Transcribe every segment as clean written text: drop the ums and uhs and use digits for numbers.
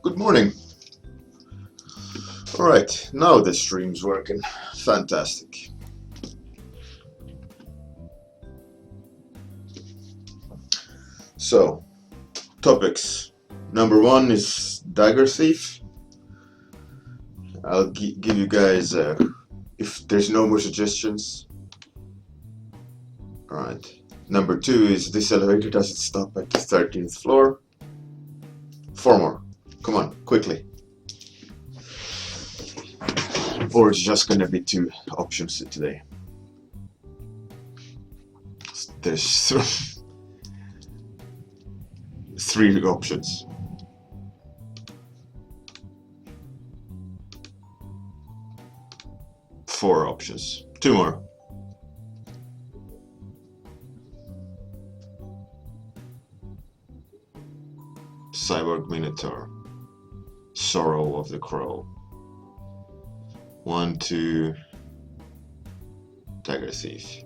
Good morning. Alright, now the stream's working. Fantastic. So, topics. Number one is Dagger Thief. I'll give you guys, if there's no more suggestions. Alright. Number two is this elevator doesn't stop at the 13th floor. 4 more. Come on, quickly. Or it's just gonna be 2 options today. There's 3 options. Four options. 2 more. Cyborg Minotaur. Sorrow of the Crow. 1, 2. Dagger Thief.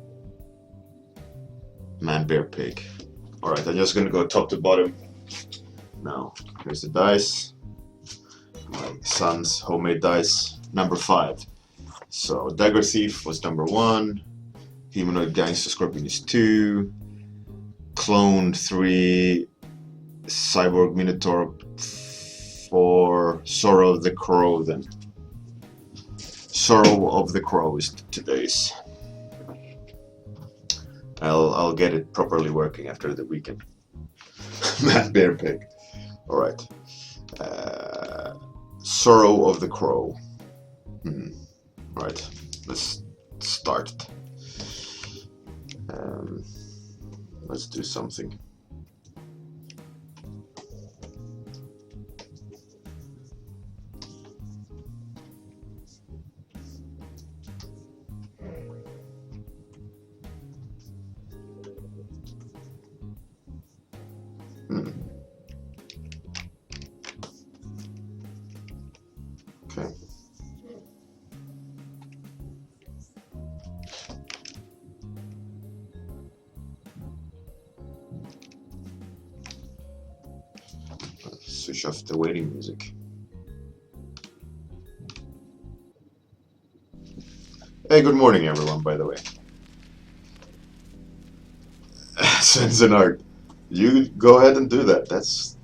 Man, Bear, Pig. Alright, I'm just gonna go top to bottom. Now, here's the dice. My son's homemade dice. Number 5. So, Dagger Thief was number 1. Humanoid Gangster Scorpion is 2. Clone 3. Cyborg Minotaur 4. Sorrow of the Crow then. Sorrow of the Crow is today's. I'll get it properly working after the weekend. Man, Bear, Pig. Alright. Sorrow of the Crow. Alright, let's start. Let's do something. Okay. Switch off the waiting music. Hey, good morning everyone, by the way. Sends an art. You go ahead and do that. That's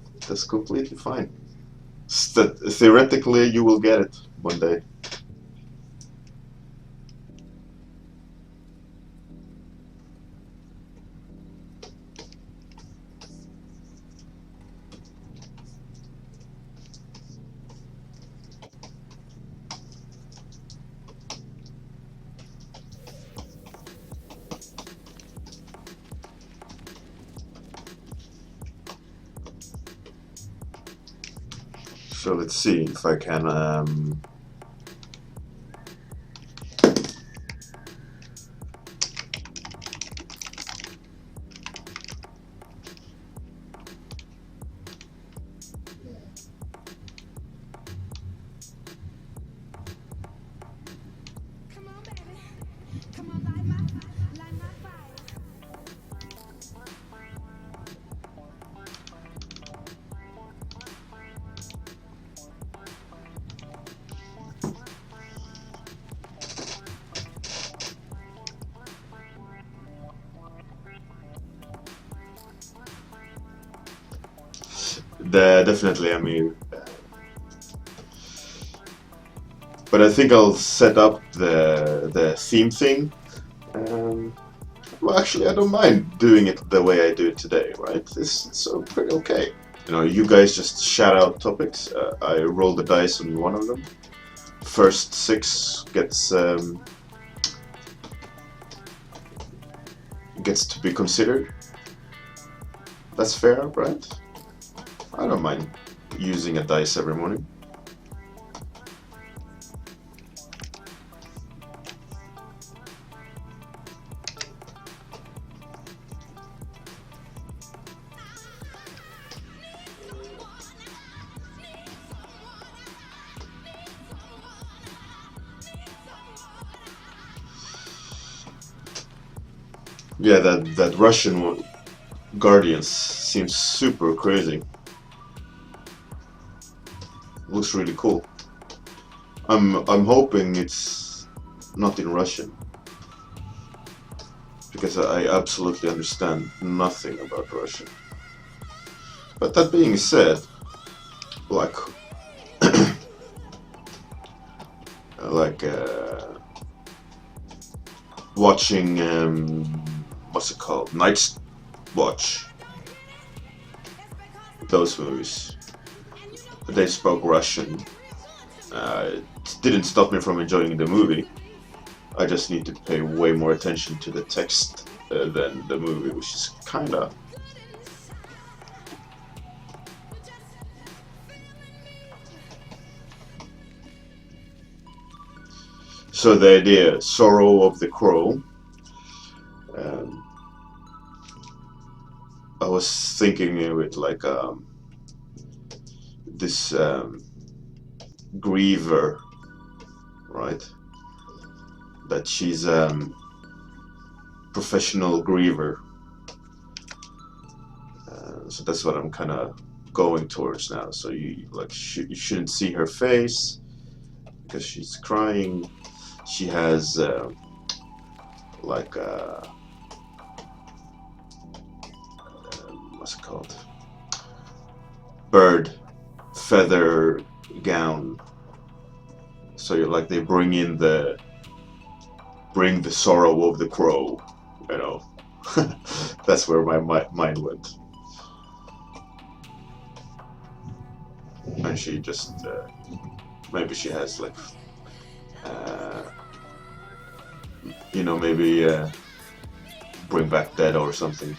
completely fine. Theoretically, you will get it one day. So let's see if I can definitely, I mean, but I think I'll set up the theme thing. Well, actually, I don't mind doing it the way I do it today, right? It's pretty okay. You know, you guys just shout out topics. I roll the dice on one of them. First 6 gets to be considered. That's fair, right? I don't mind using a dice every morning. Yeah, that Russian Guardians seems super crazy. looks really cool. I'm hoping it's not in Russian, because I absolutely understand nothing about Russian. But that being said, like like watching what's it called, Night's Watch, those movies, they spoke Russian. It didn't stop me from enjoying the movie. I just need to pay way more attention to the text than the movie, which is kinda... So the idea, Sorrow of the Crow, I was thinking of it like this griever, right? That she's professional griever. So that's what I'm kind of going towards now. So you you shouldn't see her face because she's crying. She has like what's it called? Bird feather gown. So you're like, they bring the sorrow of the crow, you know. That's where my mind went. And she just maybe she has like you know, maybe bring back dead or something.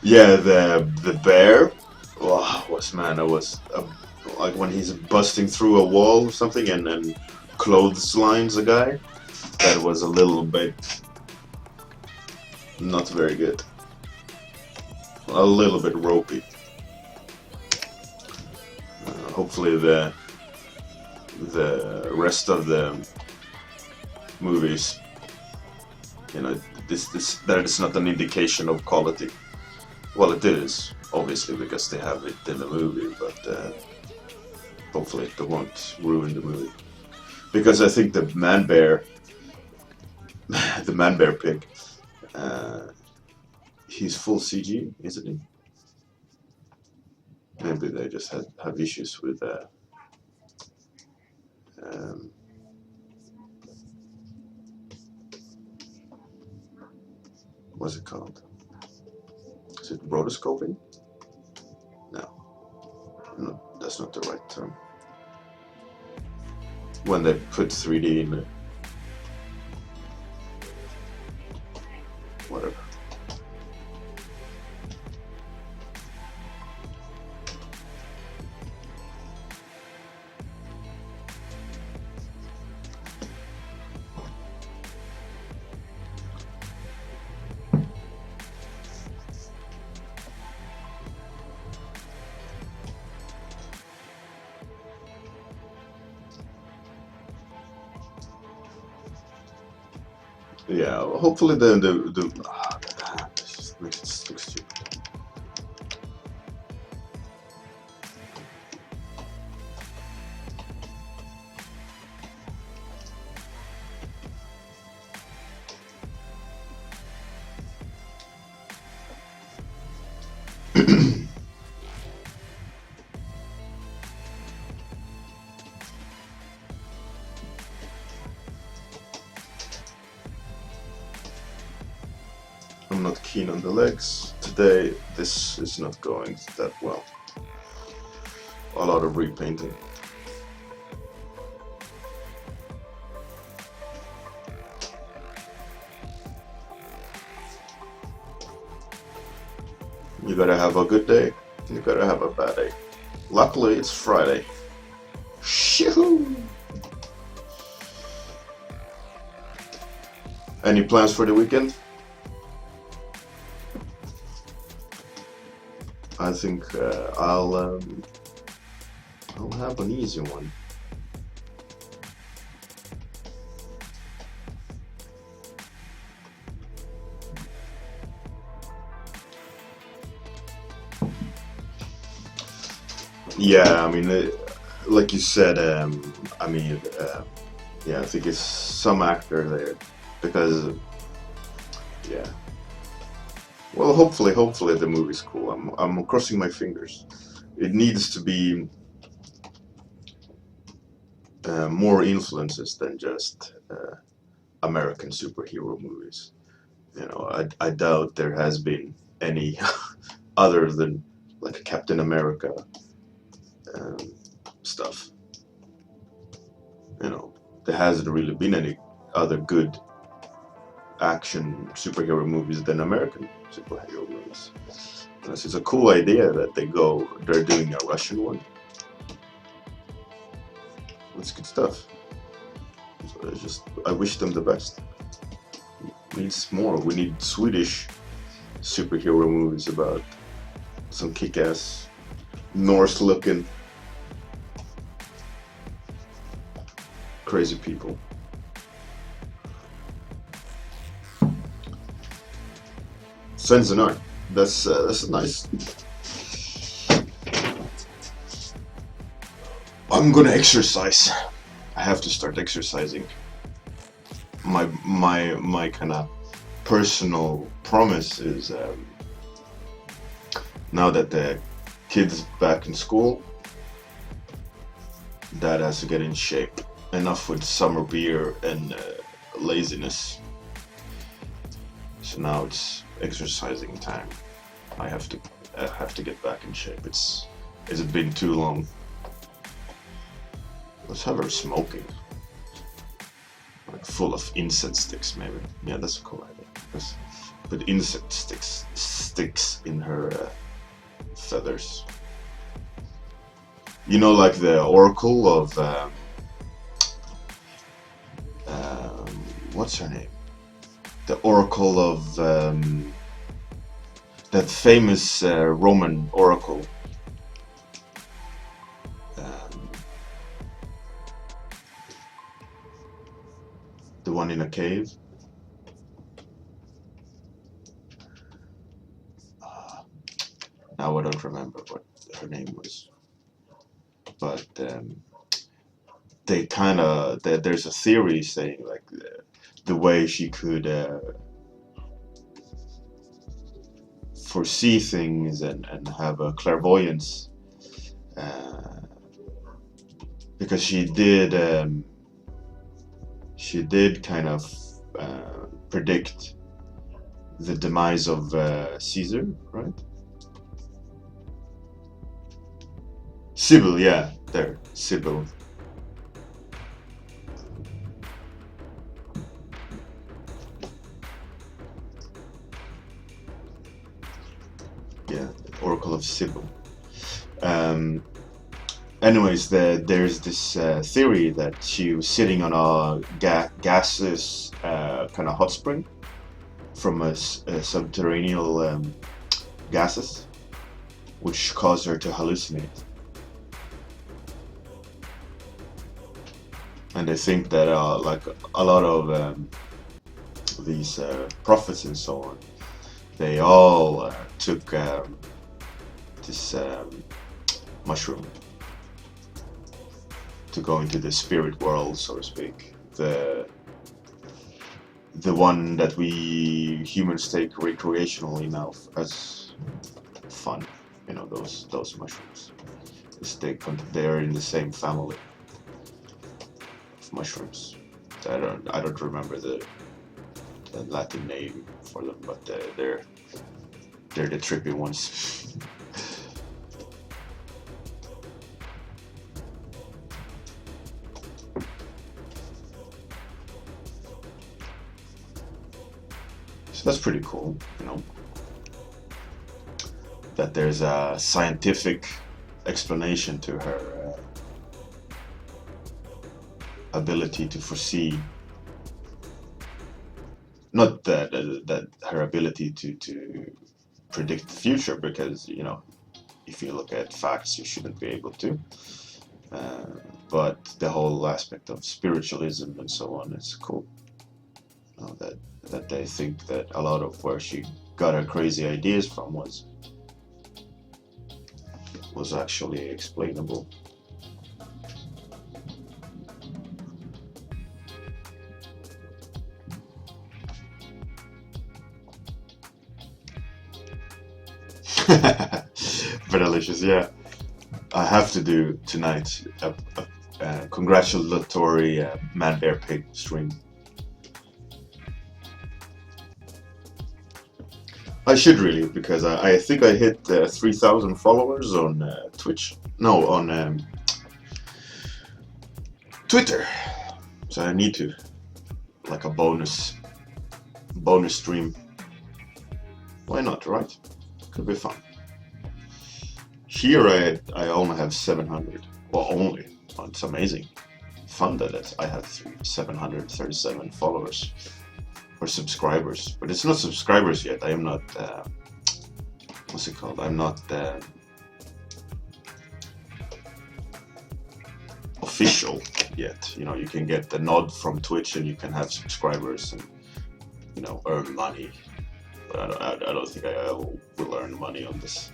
Yeah, the bear. Oh, I was like when he's busting through a wall or something and clotheslines a guy. That was a little bit not very good. A little bit ropey. Hopefully the rest of the movies, you know, that is not an indication of quality. Well, it is, obviously, because they have it in the movie, but hopefully it won't ruin the movie. Because I think the man bear pig, he's full CG, isn't he? Maybe they just have issues with what's it called? Is it rotoscoping? No, that's not the right term. When they put 3D in it. Whatever. Yeah, hopefully this just makes it look stupid. I'm not keen on the legs. Today this is not going that well. A lot of repainting. You gotta have a good day, you gotta have a bad day. Luckily it's Friday. Shoo! Any plans for the weekend? I think I'll have an easy one. Yeah, I mean, like you said, I mean, yeah, I think it's some actor there because, yeah. Well, hopefully the movie's cool. I'm crossing my fingers. It needs to be more influences than just American superhero movies. You know, I doubt there has been any other than like Captain America um, stuff. You know, there hasn't really been any other good action superhero movies than American superhero movies. This is a cool idea that they're doing a Russian one. That's good stuff. So I wish them the best. We need more. We need Swedish superhero movies about some kick-ass Norse-looking crazy people. Sensenar. That's nice. I'm gonna exercise. I have to start exercising. My kind of personal promise is now that the kids back in school, Dad has to get in shape. Enough with summer beer and laziness. So now it's exercising time. I have to get back in shape. It's been too long. Let's have her smoking. Like full of incense sticks, maybe. Yeah, that's a cool idea. Let's put incense sticks in her feathers. You know, like the oracle of what's her name? The oracle of that famous Roman oracle. The one in a cave. Now I don't remember what her name was, but they kind of there's a theory saying like the way she could foresee things and have a clairvoyance, because she did kind of predict the demise of Caesar, right? Sybil, yeah, there, Sybil. Yeah, Oracle of Sybil. Anyways, there's this theory that she was sitting on a gaseous kind of hot spring from a subterranean gases, which caused her to hallucinate. And I think that like a lot of these prophets and so on, they all took this mushroom to go into the spirit world, so to speak. The one that we humans take recreationally now as fun, you know, those mushrooms. They're in the same family of mushrooms. I don't remember the Latin name for them, but they're the trippy ones. So that's pretty cool, you know, that there's a scientific explanation to her ability to foresee. Not that her ability to predict the future, because, you know, if you look at facts, you shouldn't be able to. But the whole aspect of spiritualism and so on is cool. You know, that they think that a lot of where she got her crazy ideas from was was actually explainable. Very delicious, yeah. I have to do tonight a congratulatory Man Bear Pig stream. I should really, because I think I hit 3,000 followers on Twitch. No, on Twitter. So I need to, like a bonus stream. Why not, right? Could be fun. Here I only have 700. Well, only. Oh, it's amazing. Fun that I have 737 followers. Or subscribers. But it's not subscribers yet. I am not... what's it called? I'm not... official yet. You know, you can get the nod from Twitch and you can have subscribers and, you know, earn money. But I don't think I will earn money on this.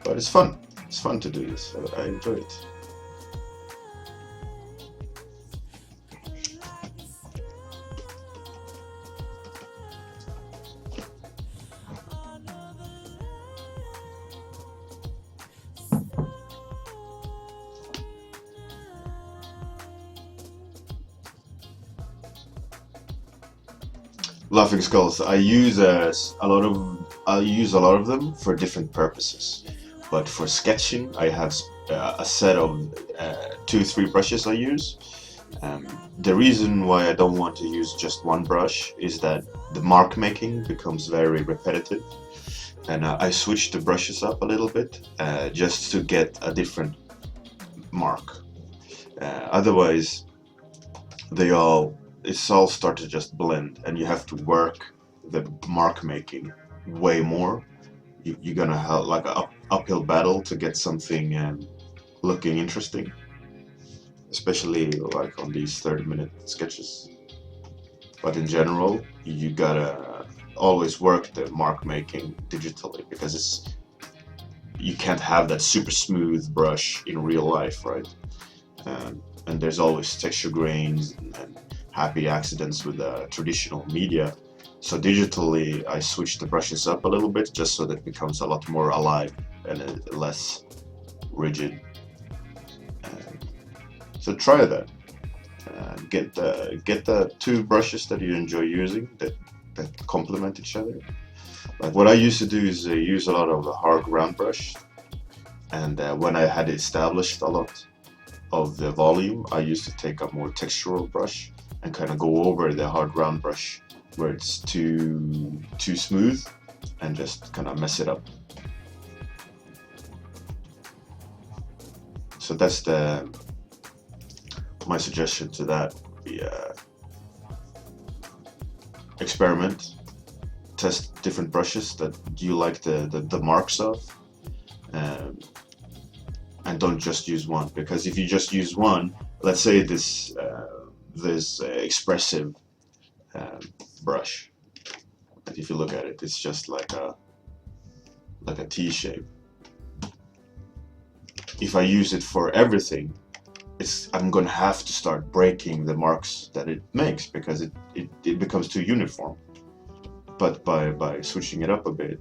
But it's fun. It's fun to do this. I enjoy it. Laughing skulls. I use a lot of them for different purposes. But for sketching, I have a set of 2-3 brushes I use. The reason why I don't want to use just one brush is that the mark making becomes very repetitive. And I switch the brushes up a little bit just to get a different mark. Otherwise, it's all start to just blend, and you have to work the mark making way more. You're gonna have like an uphill battle to get something looking interesting, especially like on these 30-minute sketches. But in general, you gotta always work the mark making digitally, because you can't have that super smooth brush in real life, right? And there's always texture grains and happy accidents with traditional media. So digitally, I switch the brushes up a little bit just so that it becomes a lot more alive and less rigid. So try that. Get the 2 brushes that you enjoy using that complement each other. Like what I used to do is use a lot of the hard ground brush, and when I had established a lot of the volume, I used to take a more textural brush and kind of go over the hard ground brush where it's too smooth and just kind of mess it up. So that's my suggestion to that would be experiment, test different brushes that you like the marks of, and don't just use one, because if you just use one, let's say this expressive brush, but if you look at it, it's just like a T shape. If I use it for everything, I'm gonna have to start breaking the marks that it makes, because it becomes too uniform. But by switching it up a bit,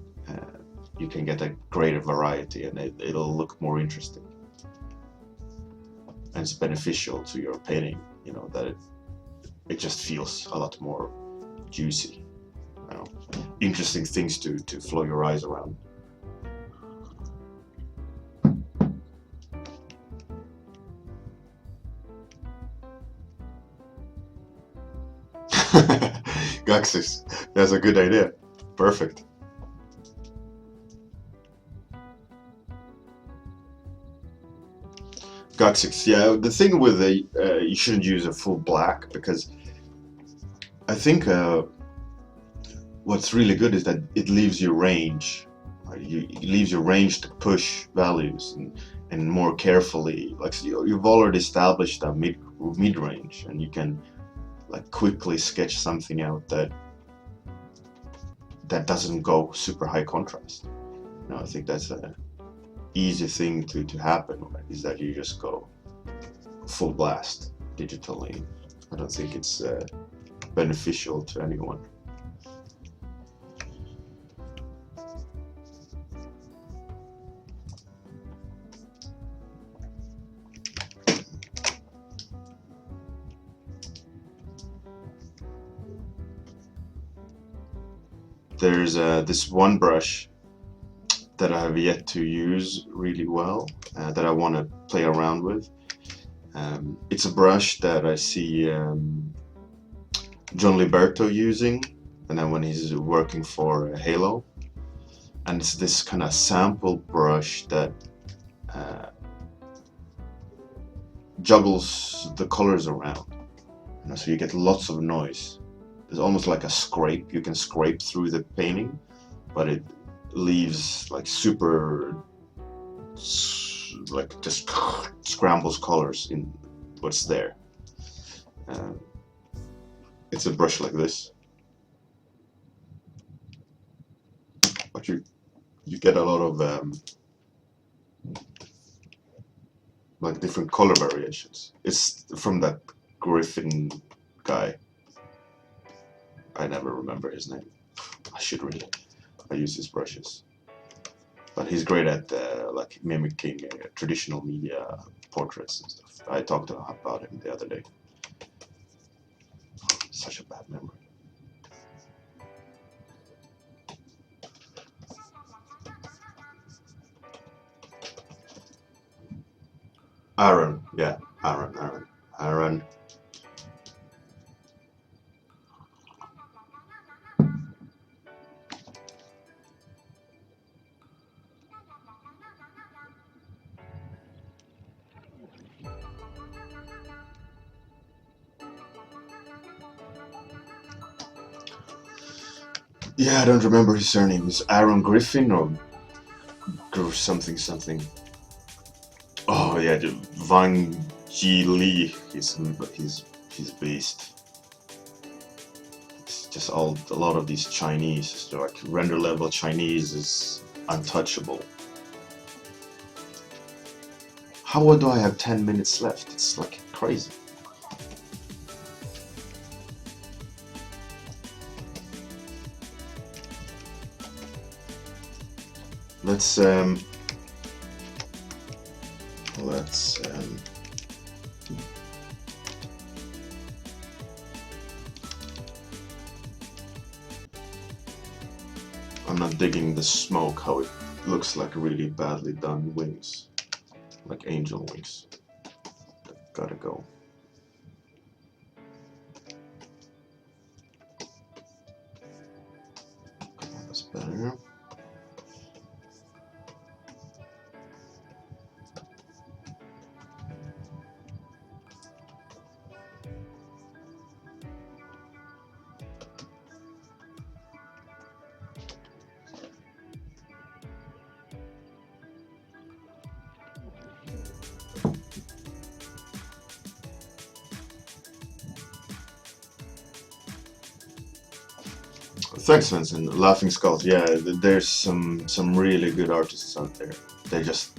you can get a greater variety, and it'll look more interesting. And it's beneficial to your painting, you know, that it just feels a lot more juicy. You know, interesting things to flow your eyes around. Gaxis, that's a good idea. Perfect. Gaxis, yeah. The thing with you shouldn't use a full black, because I think what's really good is that it leaves you range. It leaves you range to push values and more carefully. Like you've already established a mid range, and you can like quickly sketch something out that doesn't go super high contrast. You know, I think that's easy thing to happen, right, is that you just go full blast digitally. I don't think it's beneficial to anyone. There's this one brush that I have yet to use really well, that I want to play around with. It's a brush that I see John Liberto using, and then when he's working for Halo, and it's this kind of sample brush that juggles the colors around, you know, so you get lots of noise. It's almost like a scrape. You can scrape through the painting, but it leaves like super, like just scrambles colors in what's there. It's a brush like this, but you get a lot of like different color variations. It's from that Griffin guy. I never remember his name. I should really. I use his brushes, but he's great at like mimicking traditional media portraits and stuff. I talked about him the other day. Such a bad memory. Aaron, yeah, Aaron. Yeah, I don't remember his surname. Is Aaron Griffin or something something? Oh yeah, Wang Ji Li. He's beast. It's just a lot of these Chinese, like render level Chinese is untouchable. How do I have 10 minutes left? It's like crazy. Let's I'm not digging the smoke, how it looks like really badly done wings, like angel wings. Gotta go. That's better. Thanks, Vincent. Laughing Skulls. Yeah, there's some really good artists out there. They just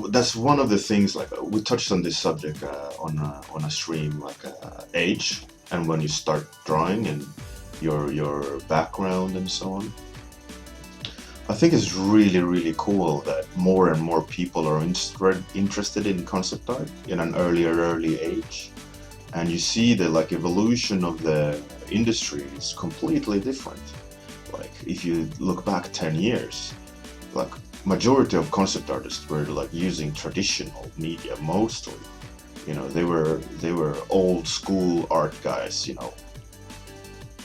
that's one of the things. Like we touched on this subject on a stream, like age and when you start drawing and your background and so on. I think it's really cool that more and more people are interested in concept art in an early age, and you see the like evolution of the industry is completely different. Like if you look back 10 years, like majority of concept artists were like using traditional media mostly. You know, they were old school art guys, you know,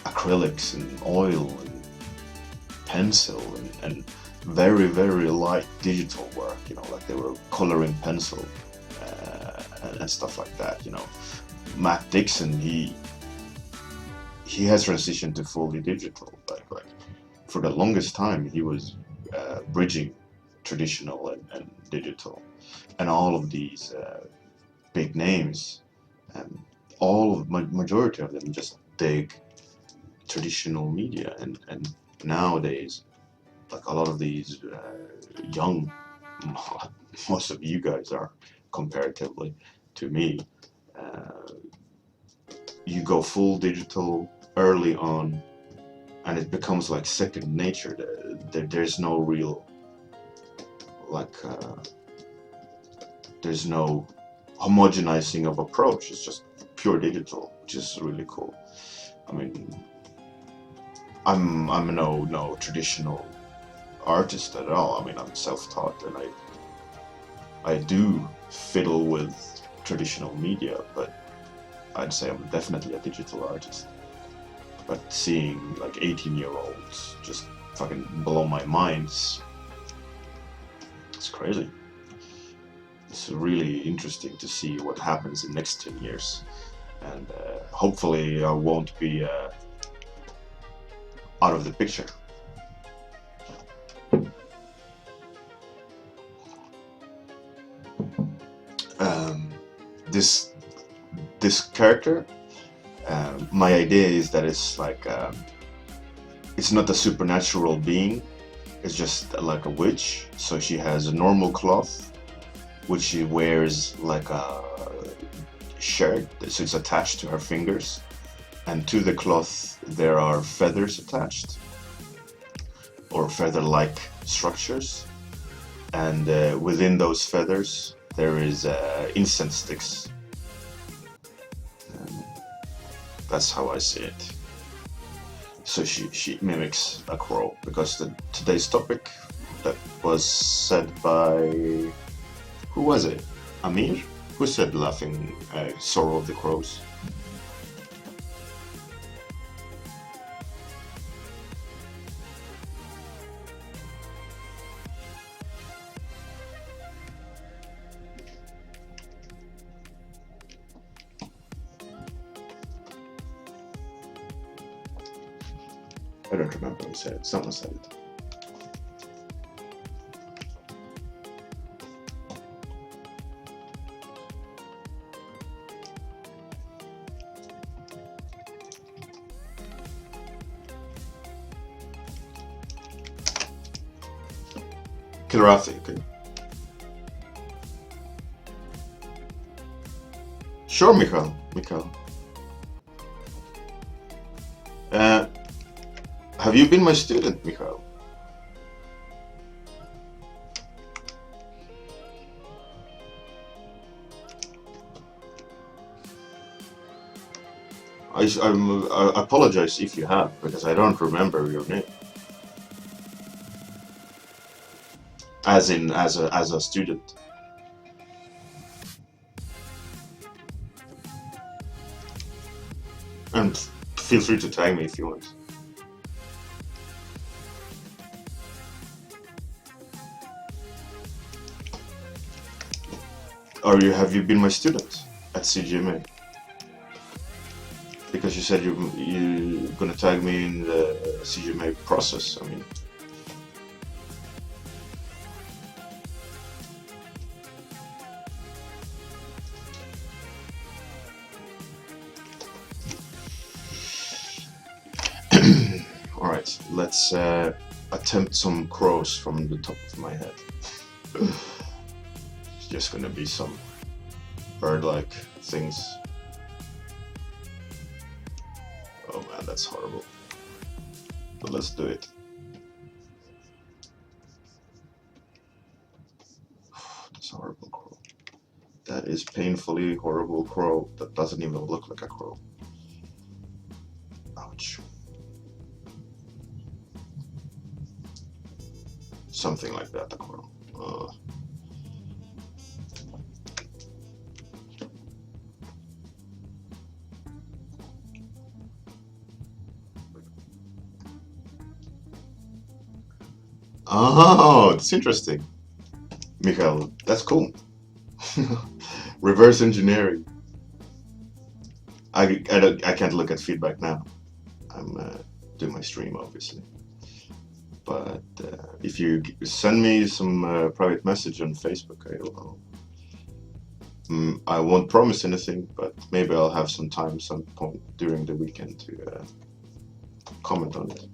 acrylics and oil and pencil and very light digital work, you know, like they were coloring pencil and stuff like that, you know. Matt Dixon, he has transitioned to fully digital. Like for the longest time, he was bridging traditional and digital, and all of these big names, and majority of them just dig traditional media, and nowadays, like a lot of these young most of you guys are comparatively to me. Uh, you go full digital early on, and it becomes like second nature. There's no real like there's no homogenizing of approach. It's just pure digital, which is really cool. I mean, I'm no traditional artist at all. I mean, I'm self-taught, and I do fiddle with traditional media, but I'd say I'm definitely a digital artist. But seeing like 18-year-olds just fucking blow my mind, it's crazy. It's really interesting to see what happens in the next 10 years. And hopefully I won't be out of the picture. This character, my idea is that it's like it's not a supernatural being. It's just like a witch. So she has a normal cloth, which she wears like a shirt, so it's attached to her fingers, and to the cloth there are feathers attached, or feather-like structures, and within those feathers there is incense sticks. That's how I see it. So she mimics a crow, because today's topic that was said by, who was it? Amir? Who said laughing sorrow of the crows? I don't remember who said it. Someone said it. Kilrathi, okay. Sure, Mikhail. Have you been my student, Mikhail? I apologize if you have, because I don't remember your name. As a student. And feel free to tag me if you want. Have you been my student at CGMA? Because you said you're gonna tag me in the CGMA process. I mean, all right. Let's attempt some crows from the top of my head. It's just gonna be some bird-like things. Oh man, that's horrible. But let's do it. That's a horrible crow. That is painfully horrible crow that doesn't even look like a crow. Ouch. Something like that, a crow. Oh, that's interesting. Mikhail, that's cool. Reverse engineering. I can't look at feedback now. I'm doing my stream, obviously. But if you send me some private message on Facebook, I won't promise anything, but maybe I'll have some time some point during the weekend to comment on it.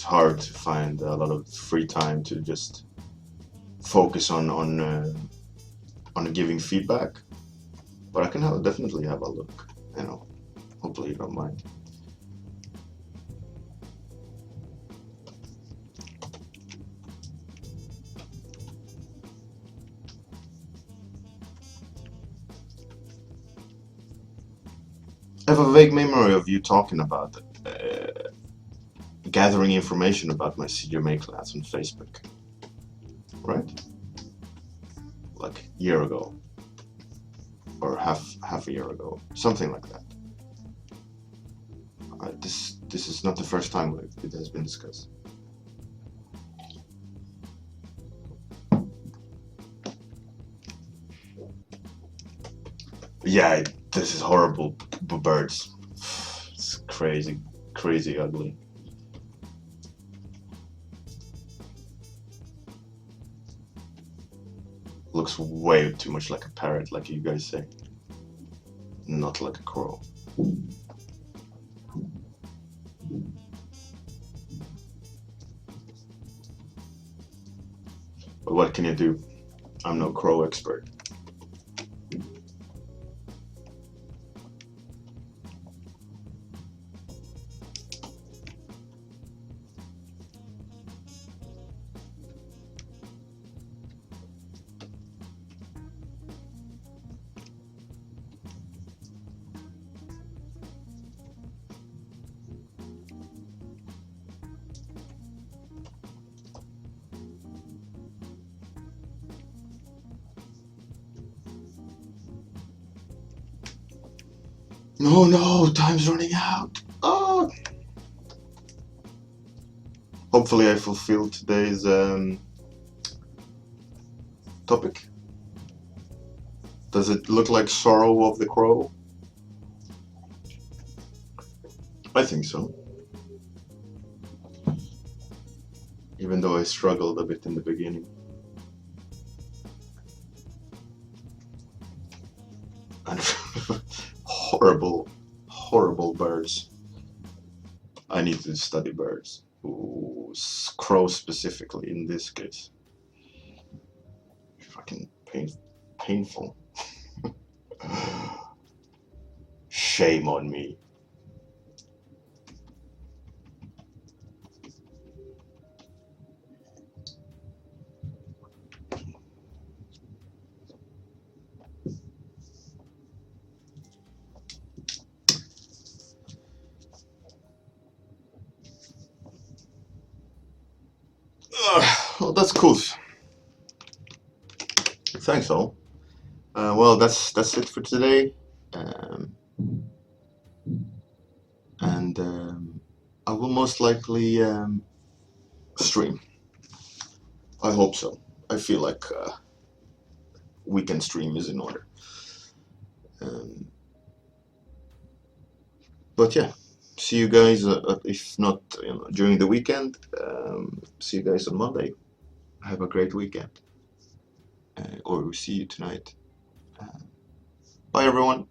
it's hard to find a lot of free time to just focus on giving feedback. But I can definitely have a look. Hopefully you don't mind. I have a vague memory of you talking about gathering information about my CGMA class on Facebook, right? Like a year ago, or half a year ago, something like that. This is not the first time it has been discussed. Yeah, this is horrible. Birds. It's crazy ugly. Looks way too much like a parrot, like you guys say. Not like a crow. But what can you do? I'm no crow expert. No, time's running out. Oh. Hopefully I fulfilled today's topic. Does it look like Sorrow of the Crow? I think so. Even though I struggled a bit in the beginning. And horrible birds. I need to study birds. Ooh, crows specifically in this case. Fucking painful. Shame on me. Well, that's cool. Thanks all. Well, that's it for today. And I will most likely stream. I hope so. I feel like weekend stream is in order. But yeah, see you guys. If not during the weekend, see you guys on Monday. Have a great weekend, or see you tonight. Bye, everyone.